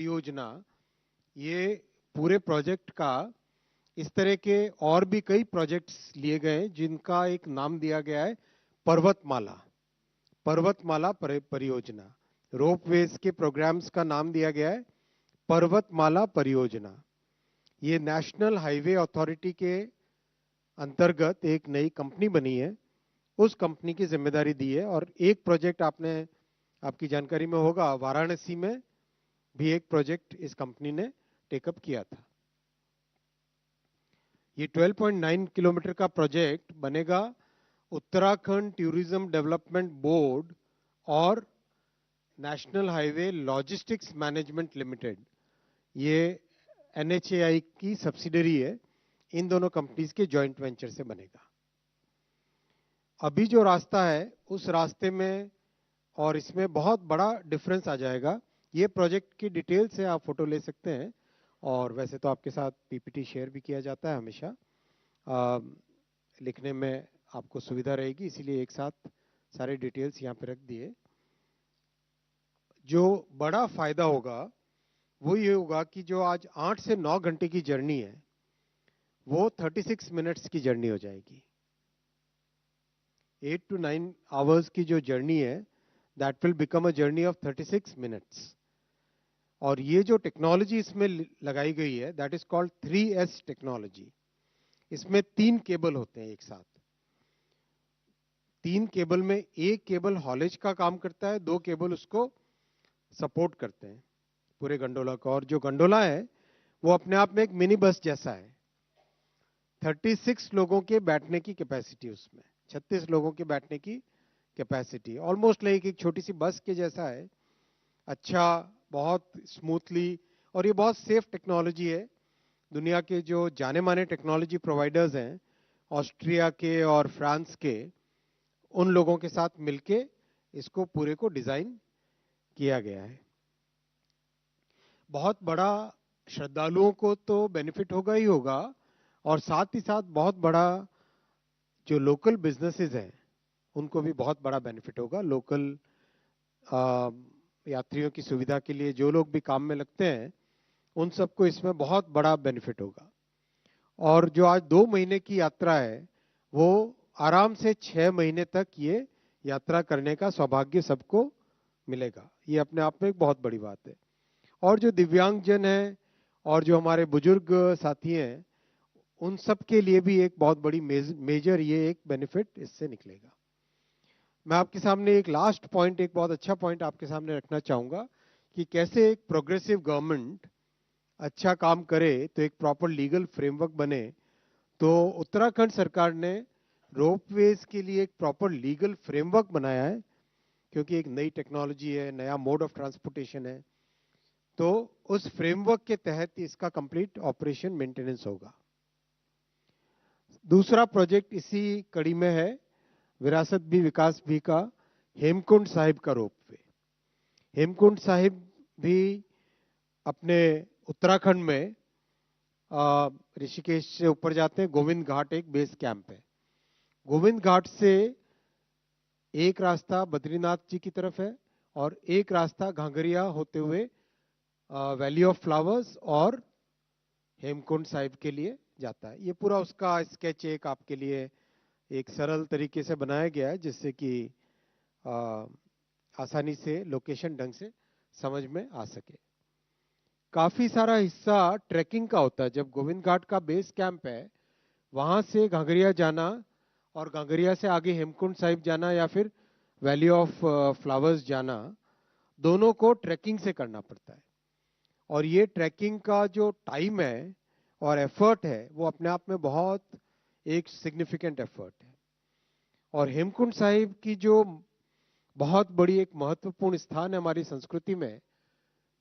योजना, ये पूरे प्रोजेक्ट का इस तरह के और भी कई प्रोजेक्ट्स लिए गए जिनका एक नाम दिया गया है पर्वतमाला। पर्वतमाला परियोजना। रोपवेज के प्रोग्राम्स का नाम दिया गया है पर्वतमाला परियोजना। ये नेशनल हाईवे अथॉरिटी के अंतर्गत एक नई कंपनी बनी है, उस कंपनी की जिम्मेदारी दी है। और एक प्रोजेक्ट आपकी जानकारी में होगा, वाराणसी में भी एक प्रोजेक्ट इस कंपनी ने टेकअप किया था। ये 12.9 किलोमीटर का प्रोजेक्ट बनेगा उत्तराखंड टूरिज्म डेवलपमेंट बोर्ड और national highway logistics management limited, ये NHAI की सब्सिडरी है, इन दोनों कंपनीज के जॉइंट वेंचर से बनेगा। अभी जो रास्ता है उस रास्ते में और इसमें बहुत बड़ा डिफरेंस आ जाएगा। ये प्रोजेक्ट की डिटेल से आप फोटो ले सकते हैं, और वैसे तो आपके साथ PPT शेयर भी किया जाता है हमेशा, लिखने में आपको सुविधा रहेगी, इसीलिए एक साथ सारे डिटेल्स यहाँ पे रख दिए। जो बड़ा फायदा होगा वो ये होगा कि जो आज 8 से 9 घंटे की जर्नी है वो 36 मिनट्स की जर्नी हो जाएगी। 8 to 9 आवर्स की जो जर्नी है that will become a journey of 36 minutes. और ये जो टेक्नोलॉजी इसमें लगाई गई है that is called 3S technology. इसमें 3 केबल होते हैं एक साथ। 3 केबल में एक केबल हॉलेज का काम करता है, 2 केबल उसको सपोर्ट करते हैं पूरे गंडोला का। और जो गंडोला है वो अपने आप में एक मिनी बस जैसा है। 36 लोगों के बैठने की कैपेसिटी, उसमें 36 लोगों के बैठने की कैपेसिटी, ऑलमोस्ट लाइक एक छोटी सी बस के जैसा है। अच्छा, बहुत स्मूथली, और ये बहुत सेफ टेक्नोलॉजी है। दुनिया के जो जाने माने टेक्नोलॉजी प्रोवाइडर्स हैं ऑस्ट्रिया के और फ्रांस के, उन लोगों के साथ मिलके इसको पूरे को डिजाइन किया गया है। बहुत बड़ा श्रद्धालुओं को तो बेनिफिट होगा ही होगा, और साथ ही साथ बहुत बड़ा जो लोकल बिजनेसेस हैं उनको भी बहुत बड़ा बेनिफिट होगा। लोकल यात्रियों की सुविधा के लिए जो लोग भी काम में लगते हैं उन सबको इसमें बहुत बड़ा बेनिफिट होगा। और जो आज 2 महीने की यात्रा है वो आराम से 6 महीने तक ये यात्रा करने का सौभाग्य सबको मिलेगा। ये अपने आप में एक बहुत बड़ी बात है। और जो दिव्यांगजन हैं और जो हमारे बुजुर्ग साथी हैं उन सब के लिए भी एक बहुत बड़ी मेजर ये एक बेनिफिट इससे निकलेगा। मैं आपके सामने एक लास्ट पॉइंट, एक बहुत अच्छा पॉइंट आपके सामने रखना चाहूंगा कि कैसे एक प्रोग्रेसिव गवर्नमेंट अच्छा काम करे तो एक प्रॉपर लीगल फ्रेमवर्क बने। तो उत्तराखंड सरकार ने रोपवेज के लिए एक प्रॉपर लीगल फ्रेमवर्क बनाया है, क्योंकि एक नई टेक्नोलॉजी है, नया मोड ऑफ ट्रांसपोर्टेशन है। तो उस फ्रेमवर्क के तहत इसका कंप्लीट ऑपरेशन मेंटेनेंस होगा। दूसरा प्रोजेक्ट इसी कड़ी में है, विरासत भी विकास भी का, हेमकुंड साहिब का रोपवे। हेमकुंड साहिब भी अपने उत्तराखंड में ऋषिकेश से ऊपर जाते हैं, गोविंद घाट एक बेस कैंप है। गोविंद घाट से एक रास्ता बद्रीनाथ जी की तरफ है और एक रास्ता घांगरिया होते हुए वैली ऑफ फ्लावर्स और हेमकुंड साहिब के लिए जाता है। ये पूरा उसका स्केच एक आपके लिए एक सरल तरीके से बनाया गया है जिससे कि आसानी से लोकेशन ढंग से समझ में आ सके। काफी सारा हिस्सा ट्रैकिंग का होता है। जब गोविंद घाट का बेस कैंप है वहां से घांगरिया जाना और घांगरिया से आगे हेमकुंड साहिब जाना या फिर वैली ऑफ फ्लावर्स जाना, दोनों को ट्रैकिंग से करना पड़ता है। और ये ट्रैकिंग का जो टाइम है और एफर्ट है वो अपने आप में बहुत एक सिग्निफिकेंट एफर्ट है। और हेमकुंड साहिब की जो बहुत बड़ी एक महत्वपूर्ण स्थान है हमारी संस्कृति में,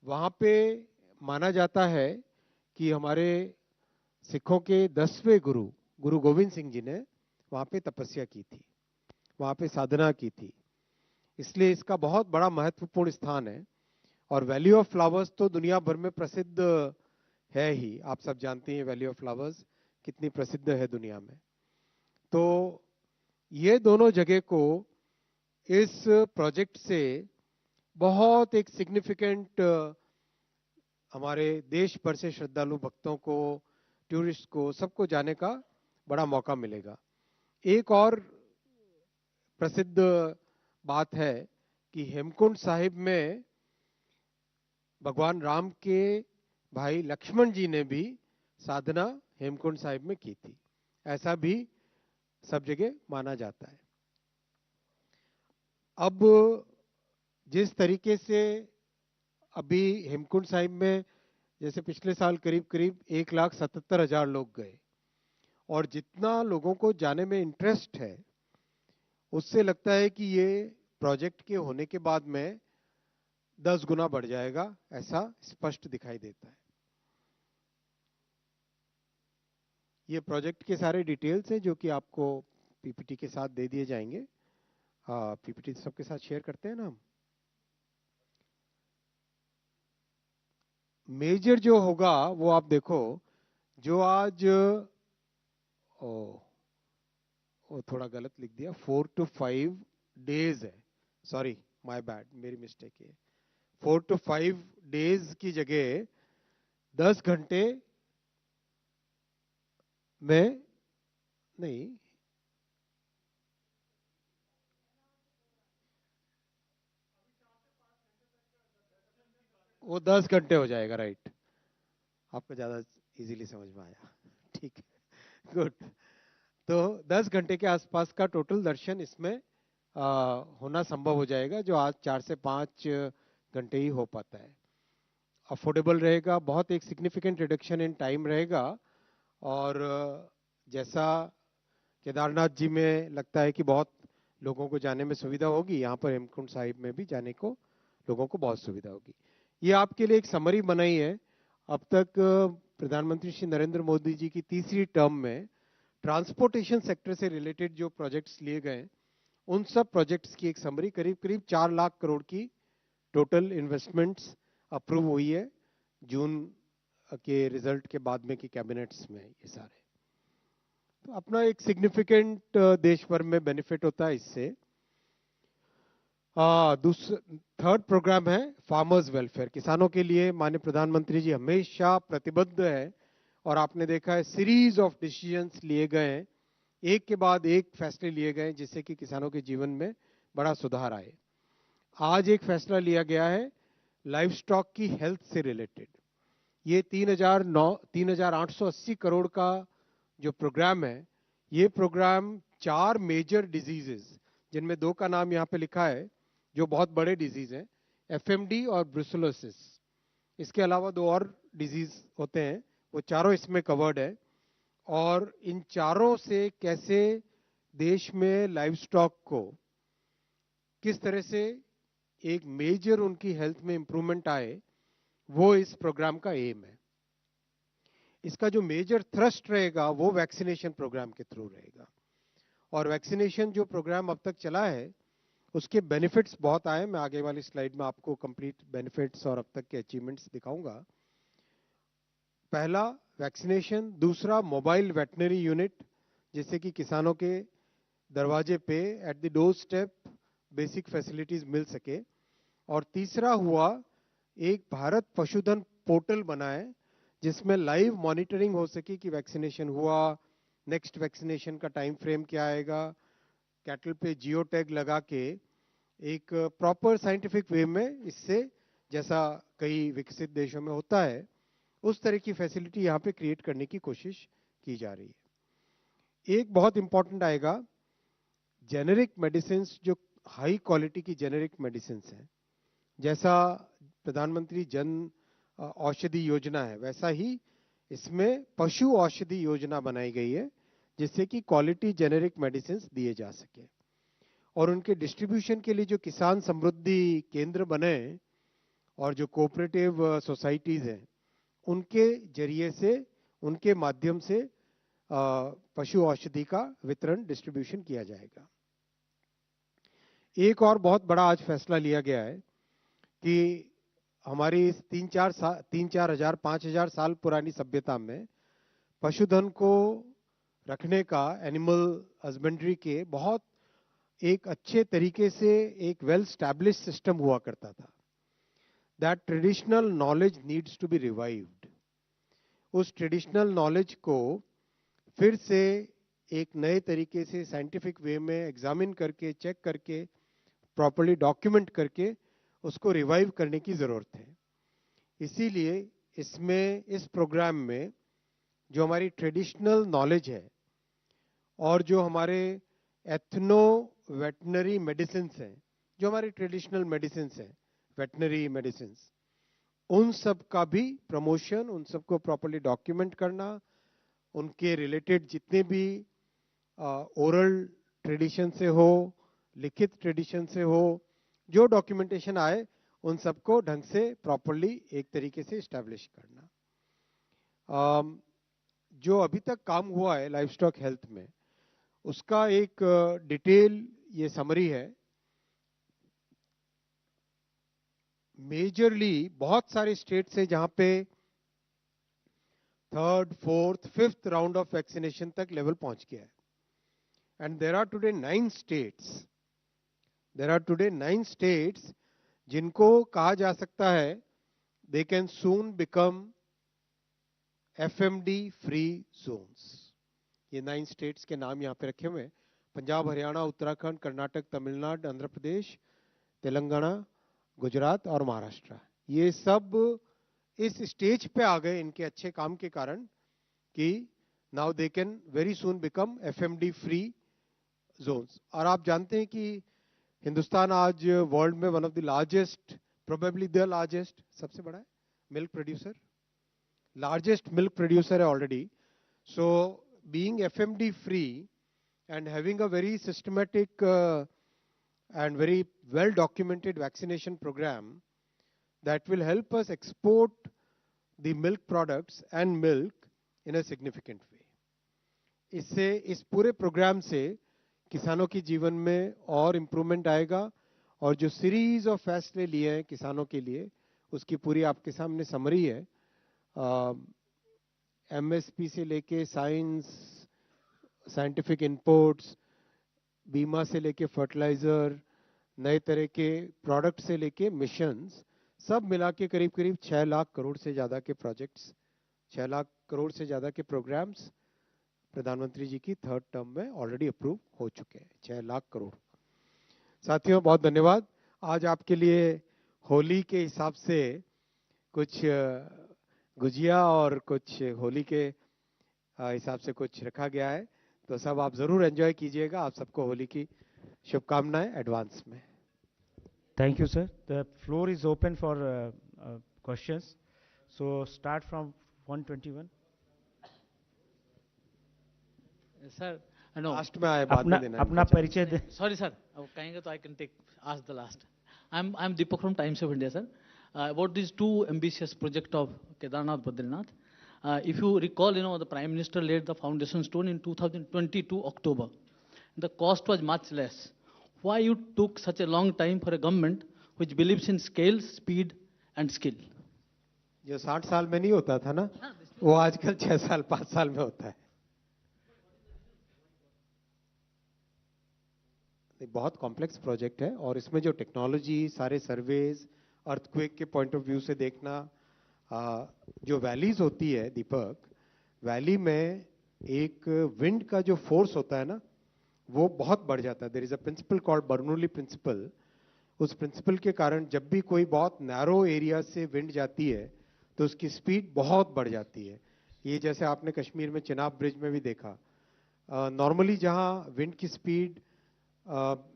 वहां पे माना जाता है कि हमारे सिखों के 10वें गुरु गुरु गोविंद सिंह जी ने वहां पे तपस्या की थी, वहां पे साधना की थी, इसलिए इसका बहुत बड़ा महत्वपूर्ण स्थान है। और वैली ऑफ फ्लावर्स तो दुनिया भर में प्रसिद्ध है ही, आप सब जानते हैं वैली ऑफ फ्लावर्स कितनी प्रसिद्ध है दुनिया में। तो ये दोनों जगह को इस प्रोजेक्ट से बहुत एक सिग्निफिकेंट हमारे देश भर से श्रद्धालु भक्तों को, टूरिस्ट को, सबको जाने का बड़ा मौका मिलेगा। एक और प्रसिद्ध बात है कि हेमकुंड साहिब में भगवान राम के भाई लक्ष्मण जी ने भी साधना हेमकुंड साहिब में की थी, ऐसा भी सब जगह माना जाता है। अब जिस तरीके से अभी हेमकुंड साहिब में, जैसे पिछले साल करीब करीब 1,77,000 लोग गए, और जितना लोगों को जाने में इंटरेस्ट है, उससे लगता है कि ये प्रोजेक्ट के होने के बाद में 10 गुना बढ़ जाएगा, ऐसा स्पष्ट दिखाई देता है। ये प्रोजेक्ट के सारे डिटेल्स हैं जो कि आपको पीपीटी के साथ दे दिए जाएंगे। हाँ, पीपीटी सबके साथ शेयर करते हैं ना हम। मेजर जो होगा वो आप देखो, जो आज वो थोड़ा गलत लिख दिया, 4 to 5 डेज है, सॉरी माय बैड, मेरी मिस्टेक है। 4 to 5 डेज की जगह 10 घंटे में, नहीं, वो 10 घंटे हो जाएगा, राइट। आपको ज्यादा इजीली समझ में आया, ठीक है, गुड। तो 10 घंटे के आसपास का टोटल दर्शन इसमें होना संभव हो जाएगा, जो आज 4 से 5 घंटे ही हो पाता है। अफोर्डेबल रहेगा, बहुत एक सिग्निफिकेंट रिडक्शन इन टाइम रहेगा। और जैसा केदारनाथ जी में लगता है कि बहुत लोगों को जाने में सुविधा होगी, यहाँ पर हेमकुंड साहिब में भी जाने को लोगों को बहुत सुविधा होगी। ये आपके लिए एक समरी बनाई है। अब तक प्रधानमंत्री श्री नरेंद्र मोदी जी की तीसरी टर्म में ट्रांसपोर्टेशन सेक्टर से रिलेटेड जो प्रोजेक्ट्स लिए गए, उन सब प्रोजेक्ट्स की एक समरी, करीब करीब 4 लाख करोड़ की टोटल इन्वेस्टमेंट्स अप्रूव हुई है जून के रिजल्ट के बाद में की कैबिनेट्स में। ये सारे तो अपना एक सिग्निफिकेंट देश भर में बेनिफिट होता है इससे। थर्ड प्रोग्राम है फार्मर्स वेलफेयर, किसानों के लिए माननीय प्रधानमंत्री जी हमेशा प्रतिबद्ध है, और आपने देखा है सीरीज ऑफ डिसीजंस लिए गए हैं, एक के बाद एक फैसले लिए गए जिससे कि किसानों के जीवन में बड़ा सुधार आए। आज एक फैसला लिया गया है लाइव स्टॉक की हेल्थ से रिलेटेड। ये 3,880 करोड़ का जो प्रोग्राम है, ये प्रोग्राम 4 मेजर डिजीजेस, जिनमें 2 का नाम यहाँ पे लिखा है जो बहुत बड़े डिजीज हैं, एफएमडी और ब्रुसेलोसिस। इसके अलावा 2 और डिजीज होते हैं, वो चारों इसमें कवर्ड है। और इन चारों से कैसे देश में लाइव स्टॉक को किस तरह से एक मेजर उनकी हेल्थ में इंप्रूवमेंट आए, वो इस प्रोग्राम का एम है। इसका जो मेजर थ्रस्ट रहेगा वो वैक्सीनेशन प्रोग्राम के थ्रू रहेगा। और वैक्सीनेशन जो प्रोग्राम अब तक चला है, उसके बेनिफिट्स बहुत आए। मैं आगे वाली स्लाइड में आपको कंप्लीट बेनिफिट्स और अब तक के अचीवमेंट्स दिखाऊंगा। पहला वैक्सीनेशन, दूसरा मोबाइल वेटनरी यूनिट, जिससे कि किसानों के दरवाजे पे at the doorstep basic facilities मिल सके। और तीसरा हुआ एक भारत पशुधन पोर्टल बनाए, जिसमें लाइव मॉनिटरिंग हो सके कि वैक्सीनेशन हुआ, नेक्स्ट वैक्सीनेशन का टाइम फ्रेम क्या आएगा, कैटल पे जियो टैग लगा के एक प्रॉपर साइंटिफिक वे में, इससे जैसा कई विकसित देशों में होता है उस तरह की फैसिलिटी यहाँ पे क्रिएट करने की कोशिश की जा रही है। एक बहुत इंपॉर्टेंट आएगा जेनेरिक मेडिसिन, जो हाई क्वालिटी की जेनेरिक मेडिसिन हैं, जैसा प्रधानमंत्री जन औषधि योजना है, वैसा ही इसमें पशु औषधि योजना बनाई गई है, जिससे कि क्वालिटी जेनेरिक मेडिसिन दिए जा सके। और उनके डिस्ट्रीब्यूशन के लिए जो किसान समृद्धि केंद्र बने और जो कोऑपरेटिव सोसाइटीज हैं, उनके जरिए से, उनके माध्यम से पशु औषधि का वितरण, डिस्ट्रीब्यूशन किया जाएगा। एक और बहुत बड़ा आज फैसला लिया गया है कि हमारी 3-4 हजार 5,000 साल पुरानी सभ्यता में पशुधन को रखने का, एनिमल हस्बेंड्री के बहुत एक अच्छे तरीके से एक वेल स्टैब्लिश सिस्टम हुआ करता था। That traditional knowledge needs to be revived. उस ट्रेडिशनल नॉलेज को फिर से एक नए तरीके से साइंटिफिक वे में एग्जामिन करके, चेक करके, प्रॉपर्ली डॉक्यूमेंट करके उसको रिवाइव करने की जरूरत है। इसीलिए इसमें, इस प्रोग्राम में जो हमारी ट्रेडिशनल नॉलेज है और जो हमारे एथनो वेटनरी मेडिसिन हैं, जो हमारी ट्रेडिशनल मेडिसिन हैं, वेटनरी मेडिसिन, उन सब का भी प्रमोशन, उन सबको प्रॉपर्ली डॉक्यूमेंट करना, उनके रिलेटेड जितने भी ओरल ट्रेडिशन से हो, लिखित ट्रेडिशन से हो, जो डॉक्यूमेंटेशन आए उन सबको ढंग से प्रॉपर्ली एक तरीके से इस्टेब्लिश करना। जो अभी तक काम हुआ है लाइफ स्टॉक हेल्थ में, उसका एक डिटेल ये समरी है। मेजरली बहुत सारे स्टेट्स है जहां पे 3rd, 4th, 5th round of vaccination तक लेवल पहुंच गया है। And there are today 9 states, there are today 9 states जिनको कहा जा सकता है they can soon become FMD free zones. ये 9 स्टेट्स के नाम यहाँ पे रखे हुए हैं: पंजाब, हरियाणा, उत्तराखंड, कर्नाटक, तमिलनाडु, आंध्र प्रदेश, तेलंगाना, गुजरात और महाराष्ट्र। ये सब इस स्टेज पे आ गए इनके अच्छे काम के कारण कि now they can very soon become FMD free zones. और आप जानते हैं कि हिंदुस्तान आज वर्ल्ड में one of the largest, probably the largest, सबसे बड़ा है milk producer, largest milk producer है already. So being FMD free and having a very systematic and very well documented vaccination program that will help us export the milk products and milk in a significant way. इससे, इस पूरे programme से किसानों के जीवन में और improvement आएगा और जो सीरीज ऑफ फैसले लिए हैं किसानों के लिए, उसकी पूरी आपके सामने समरी है। MSP से लेके साइंटिफिक इनपुट्स, बीमा से लेके फर्टिलाइजर, नए तरह के प्रोडक्ट से लेके मिशंस, सब मिला के करीब करीब 6 लाख करोड़ से ज्यादा के प्रोजेक्ट्स, 6 लाख करोड़ से ज्यादा के प्रोग्राम्स प्रधानमंत्री जी की 3rd टर्म में ऑलरेडी अप्रूव हो चुके हैं। 6 लाख करोड़। साथियों बहुत धन्यवाद। आज आपके लिए होली के हिसाब से कुछ गुजिया और कुछ होली के हिसाब से कुछ रखा गया है, तो सब आप जरूर एंजॉय कीजिएगा। आप सबको होली की शुभकामनाएं एडवांस में। Thank you, sir. The floor is open for questions. So start from 121. Sir, no. Last में आए, बाद में देना है। अपना परिचय दे। Sorry, sir. कहेंगे तो I can ask the last. I'm Deepak from Times of India, sir. About these two ambitious project of Kedarnath, Badrinath. If you recall, the Prime Minister laid the foundation stone in 2022 October. The cost was much less. Why you took such a long time for a government which believes in scale, speed and skill? जो 60 साल में नहीं होता था ना, वो आजकल 6 साल 5 साल में होता है। बहुत कॉम्प्लेक्स प्रोजेक्ट है और इसमें जो टेक्नोलॉजी, सारे सर्वेज, अर्थक्वेक के पॉइंट ऑफ व्यू से देखना, जो वैलीज होती है दीपक, वैली में एक विंड का जो फोर्स होता है ना, वो बहुत बढ़ जाता है। There is a principle called Bernoulli principle. उस प्रिंसिपल के कारण जब भी कोई बहुत नैरो एरिया से विंड जाती है तो उसकी स्पीड बहुत बढ़ जाती है। ये जैसे आपने कश्मीर में चिनाब ब्रिज में भी देखा। नॉर्मली जहां विंड की स्पीड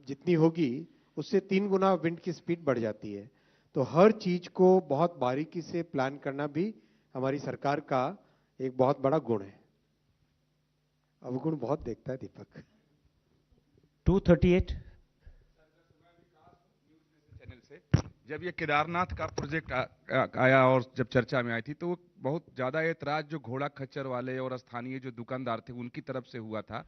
जितनी होगी उससे 3 गुना विंड की स्पीड बढ़ जाती है। तो हर चीज को बहुत बारीकी से प्लान करना भी हमारी सरकार का एक बहुत बड़ा गुण है। अवगुण बहुत देखता है दीपक। 238 चैनल से जब ये केदारनाथ का प्रोजेक्ट आया और जब चर्चा में आई थी तो बहुत ज्यादा एतराज जो घोड़ा खच्चर वाले और स्थानीय जो दुकानदार थे उनकी तरफ से हुआ था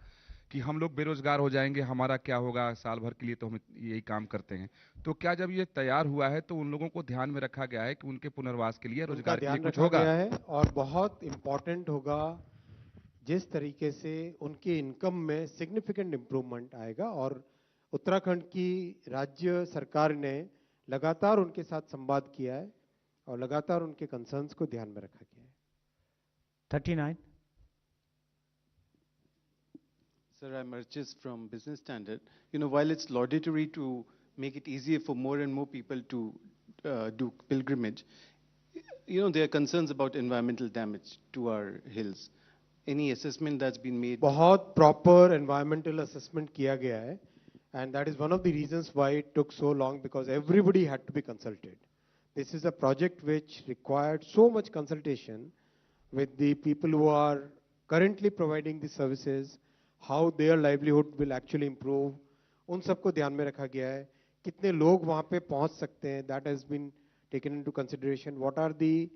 कि हम लोग बेरोजगार हो जाएंगे, हमारा क्या होगा, साल भर के लिए तो हम यही काम करते हैं। तो क्या जब ये तैयार हुआ है तो उन लोगों को ध्यान में रखा गया है कि उनके पुनर्वास के लिए, रोजगार के लिए कुछ होगा? गया है और बहुत इंपॉर्टेंट होगा जिस तरीके से उनके इनकम में सिग्निफिकेंट इंप्रूवमेंट आएगा। और उत्तराखंड की राज्य सरकार ने लगातार उनके साथ संवाद किया है, और लगातार उनके कंसर्न्स को ध्यान में रखा गया है। 39. Sir, I'm Archis from Business Standard. You know, while it's laudatory to make it easier for more and more people to do pilgrimage, you know, there are concerns about environmental damage to our hills. Any assessment that's been made? बहुत proper environmental assessment किया गया है, and that is one of the reasons why it took so long, because everybody had to be consulted. This is a project which required so much consultation with the people who are currently providing the services, how their livelihood will actually improve. उन सबको ध्यान में रखा गया है, कितने लोग वहाँ पे पहुँच सकते हैं, that has been taken into consideration. What are the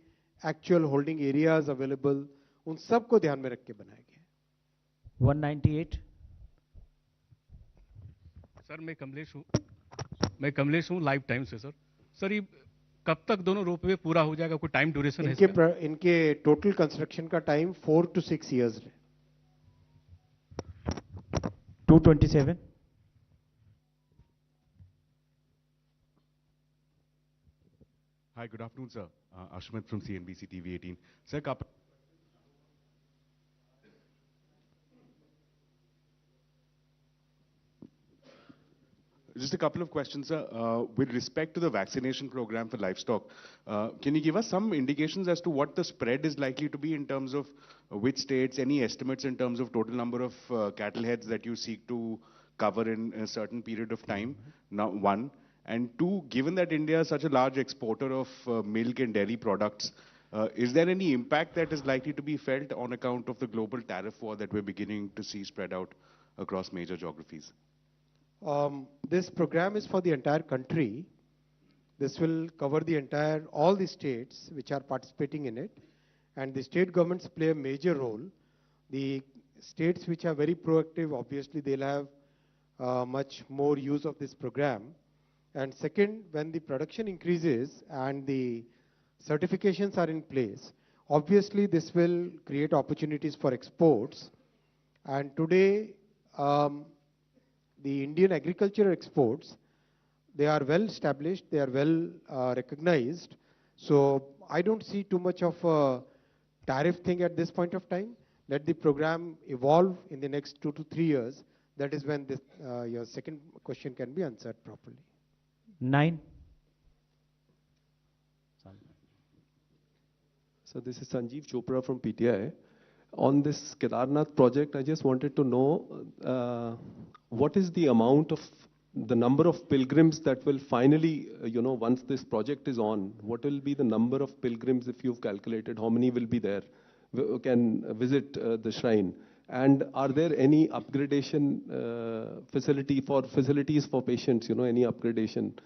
actual holding areas available? उन सबको ध्यान में रख के बनाया गया है। 198. सर मैं कमलेश हूँ लाइफ टाइम से। सर ये कब तक दोनों रोपवे पूरा हो जाएगा, कोई टाइम ड्यूरेशन है इसका? इनके टोटल कंस्ट्रक्शन का टाइम 4 to 6 years है। 227. Hi, good afternoon, sir. Ashmit from CNBC TV 18. Sir, just a couple of questions, sir. With respect to the vaccination program for livestock, can you give us some indications as to what the spread is likely to be in terms of which states, any estimates in terms of total number of cattle heads that you seek to cover in a certain period of time? Now, one. And two, given that India is such a large exporter of milk and dairy products, is there any impact that is likely to be felt on account of the global tariff war that we're beginning to see spread out across major geographies? This program is for the entire country. This will cover all the states which are participating in it, and the state governments play a major role. The states which are very proactive, obviously they'll have much more use of this program. And second, when the production increases and the certifications are in place, obviously this will create opportunities for exports. And today, the Indian agricultural exports, they are well established, they are well recognized. So I don't see too much of a tariff thing at this point of time. Let the program evolve in the next 2 to 3 years. That is when this, your second question can be answered properly. 9. So this is Sanjeev Chopra from PTI. On this Kedarnath project, I just wanted to know what is the amount of the number of pilgrims that will finally, once this project is on, what will be the number of pilgrims, if you've calculated, how many will be there, can visit the shrine? And are there any upgradation facilities for patients, any upgradation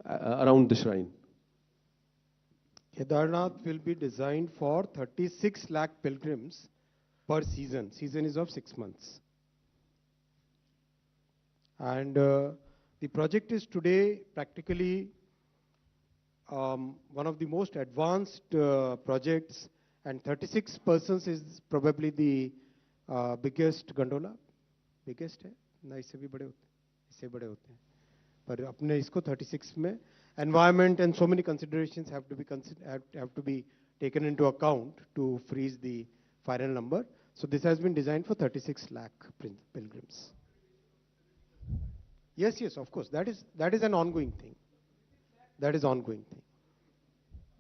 around the shrine? Kedarnath will be designed for 36 lakh pilgrims per season. Season is of 6 months. And the project is today practically one of the most advanced projects, and 36 persons is probably the biggest gondola. Biggest है ना, इससे भी बड़े होते हैं, इससे बड़े होते हैं, पर अपने इसको 36 में environment and so many considerations have to be taken into account to freeze the final number. So this has been designed for 36 lakh pilgrims. Yes, of course. That is an ongoing thing. That is ongoing thing.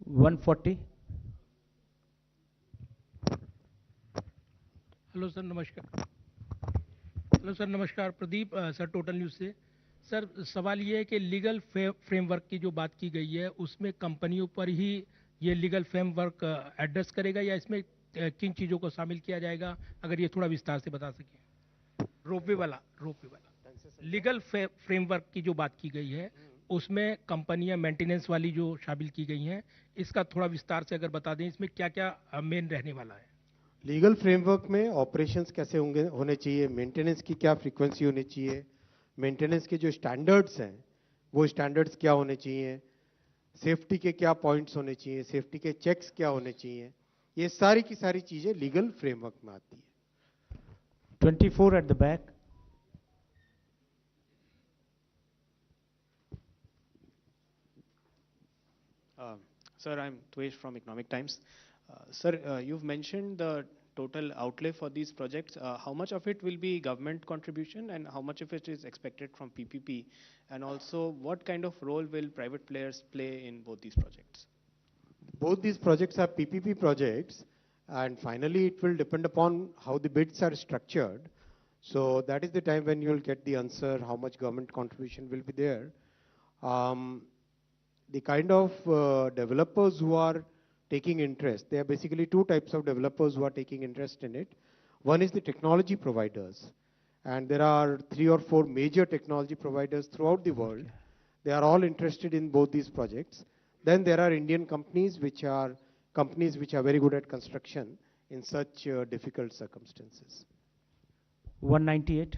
140. Hello sir नमस्कार। Pradeep sir, total news से। Sir सवाल ये है कि legal framework की जो बात की गई है, उसमें कंपनियों पर ही ये लीगल फ्रेमवर्क एड्रेस करेगा, या इसमें किन चीज़ों को शामिल किया जाएगा, अगर ये थोड़ा विस्तार से बता सकें। रोपवे वाला लीगल फ्रेमवर्क की जो बात की गई है, उसमें कंपनियां मेंटेनेंस वाली जो शामिल की गई हैं, इसका थोड़ा विस्तार से अगर बता दें, इसमें क्या क्या मेन रहने वाला है। लीगल फ्रेमवर्क में ऑपरेशंस कैसे होने चाहिए, मेंटेनेंस की क्या फ्रीक्वेंसी होनी चाहिए, मेंटेनेंस के जो स्टैंडर्ड्स हैं वो स्टैंडर्ड्स क्या होने चाहिए, सेफ्टी के क्या पॉइंट्स होने चाहिए, सेफ्टी के चेक्स क्या होने चाहिए, ये सारी की सारी चीजें लीगल फ्रेमवर्क में आती है। 24 at the back. Sir, I'm Dvesh from Economic Times. Sir, you've mentioned the total outlay for these projects. How much of it will be government contribution and how much of it is expected from PPP? And also, what kind of role will private players play in both these projects? Both these projects are PPP projects, and finally it will depend upon how the bids are structured. So that is the time when you will get the answer, how much government contribution will be there. The kind of developers who are taking interest, there are basically two types of developers who are taking interest in it. One is the technology providers, and there are 3 or 4 major technology providers throughout the world. They are all interested in both these projects. Then there are Indian companies which are very good at construction in such difficult circumstances. 198.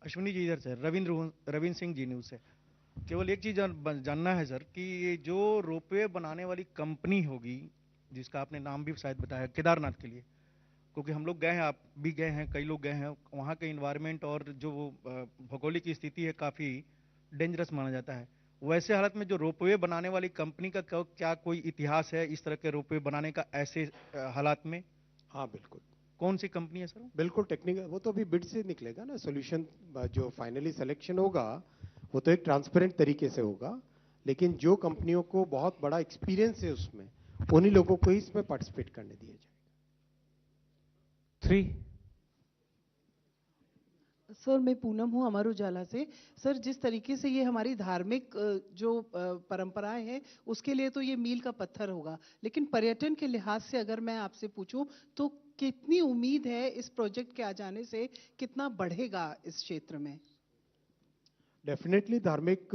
Ashwini ji इधर से Ravindra Singh ji news से। केवल एक चीज़ जानना है sir कि ये जो रोपवे बनाने वाली कंपनी होगी जिसका आपने नाम भी शायद बताया केदारनाथ के लिए, क्योंकि हम लोग गए हैं, आप भी गए हैं, कई लोग गए हैं, वहाँ के इन्वायरमेंट और जो भौगोलिक स्थिति है काफ़ी डेंजरस माना जाता है। वैसे हालत में जो रोपवे बनाने वाली कंपनी का क्या कोई इतिहास है इस तरह के रोपवे बनाने का ऐसे हालात में? हाँ बिल्कुल। कौन सी कंपनी है सर? बिल्कुल टेक्निकल, वो तो अभी बिड से निकलेगा ना, सोल्यूशन जो फाइनली सिलेक्शन होगा वो तो एक ट्रांसपेरेंट तरीके से होगा, लेकिन जो कंपनियों को बहुत बड़ा एक्सपीरियंस है उसमें, उन्हीं लोगों को ही इसमें पार्टिसिपेट करने दिया जाएगा। 3 सर, मैं पूनम हूँ अमर उजाला से। सर, जिस तरीके से ये हमारी धार्मिक जो परंपराएं हैं उसके लिए तो ये मील का पत्थर होगा, लेकिन पर्यटन के लिहाज से अगर मैं आपसे पूछूं तो कितनी उम्मीद है इस प्रोजेक्ट के आ जाने से, कितना बढ़ेगा इस क्षेत्र में? डेफिनेटली धार्मिक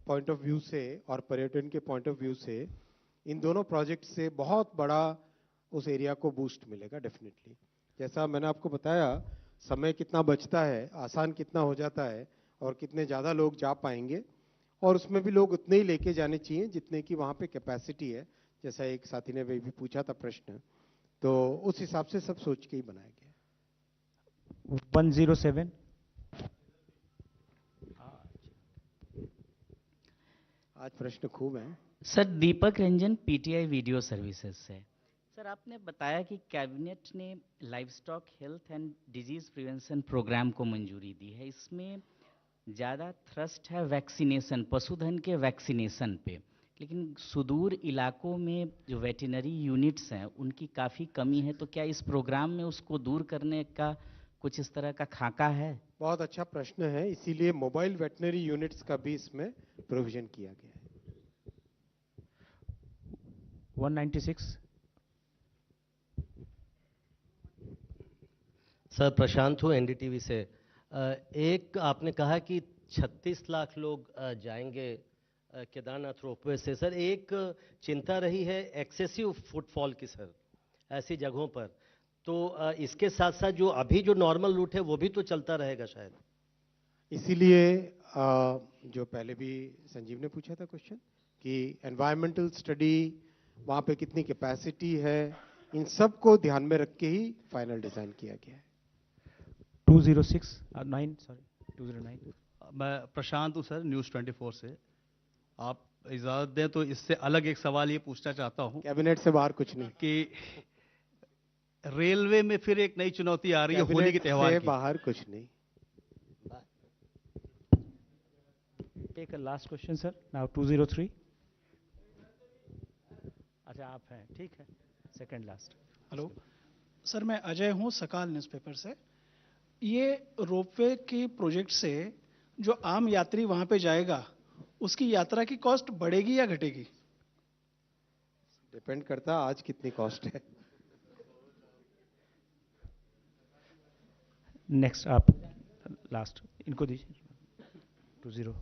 पॉइंट ऑफ व्यू से और पर्यटन के पॉइंट ऑफ व्यू से इन दोनों प्रोजेक्ट से बहुत बड़ा उस एरिया को बूस्ट मिलेगा डेफिनेटली। जैसा मैंने आपको बताया, समय कितना बचता है, आसान कितना हो जाता है और कितने ज़्यादा लोग जा पाएंगे, और उसमें भी लोग उतने ही लेके जाने चाहिए जितने की वहाँ पे कैपेसिटी है। जैसा एक साथी ने भी पूछा था प्रश्न, तो उस हिसाब से सब सोच के ही बनाया गया। 107। आज प्रश्न खूब है sir. Deepak Ranjan, PTI video services से। सर, आपने बताया कि कैबिनेट ने livestock health and disease prevention programme को मंजूरी दी है। इसमें ज़्यादा थ्रस्ट है वैक्सीनेशन, पशुधन के वैक्सीनेशन पे, लेकिन सुदूर इलाकों में जो वेटरनरी यूनिट्स हैं उनकी काफ़ी कमी है, तो क्या इस प्रोग्राम में उसको दूर करने का कुछ इस तरह का खाका है? बहुत अच्छा प्रश्न है, इसीलिए मोबाइल वेटनरी यूनिट्स का भी इसमें प्रोविजन किया गया है। 196। सर, प्रशांत हूँ एनडीटीवी से। एक आपने कहा कि 36 लाख लोग जाएंगे केदारनाथ रोपवे से। सर, एक चिंता रही है एक्सेसिव फुटफॉल की सर ऐसी जगहों पर, तो इसके साथ साथ जो अभी जो नॉर्मल रूट है वो भी तो चलता रहेगा शायद। इसीलिए जो पहले भी संजीव ने पूछा था क्वेश्चन कि एनवायरमेंटल स्टडी, वहाँ पे कितनी कैपेसिटी है, इन सब को ध्यान में रख के ही फाइनल डिजाइन किया गया है। 209। मैं प्रशांत हूँ सर, न्यूज़ 24 से। आप इजाज़त दें तो इससे अलग एक सवाल ये पूछना चाहता हूँ। कैबिनेट से बाहर कुछ नहीं कि रेलवे में फिर एक नई चुनौती आ रही है होली के त्योहार की। बाहर कुछ नहीं। Take a last question sir. Now 203। अच्छा, आप हैं, ठीक है, सेकंड लास्ट। हेलो सर, मैं अजय हूँ सकाल न्यूज़पेपर से। ये रोपवे के प्रोजेक्ट से जो आम यात्री वहां पे जाएगा उसकी यात्रा की कॉस्ट बढ़ेगी या घटेगी? डिपेंड करता है आज कितनी कॉस्ट है। नेक्स्ट आप लास्ट इनको दीजिए। 20।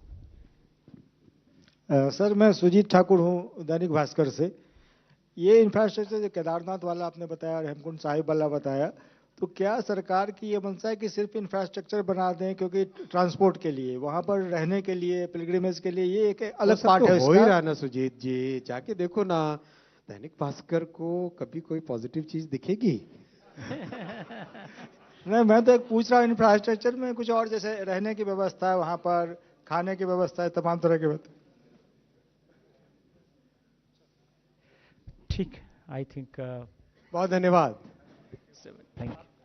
सर, मैं सुजीत ठाकुर हूँ दैनिक भास्कर से। ये इंफ्रास्ट्रक्चर जो केदारनाथ वाला आपने बताया और हेमकुंड साहिब वाला बताया, तो क्या सरकार की ये मंशा है कि सिर्फ इंफ्रास्ट्रक्चर बना दें, क्योंकि ट्रांसपोर्ट के लिए, वहाँ पर रहने के लिए, पिलग्रिमेज के लिए ये एक अलग पार्ट है? हो ही रहा ना सुजीत जी, जाके देखो ना दैनिक भास्कर को, कभी कोई पॉजिटिव चीज दिखेगी? नहीं, मैं तो एक पूछ रहा हूँ इंफ्रास्ट्रक्चर में कुछ और, जैसे रहने की व्यवस्था है वहाँ पर, खाने की व्यवस्था है, तमाम तरह की व्यवस्था। ठीक, आई थिंक बहुत धन्यवाद। Thank you.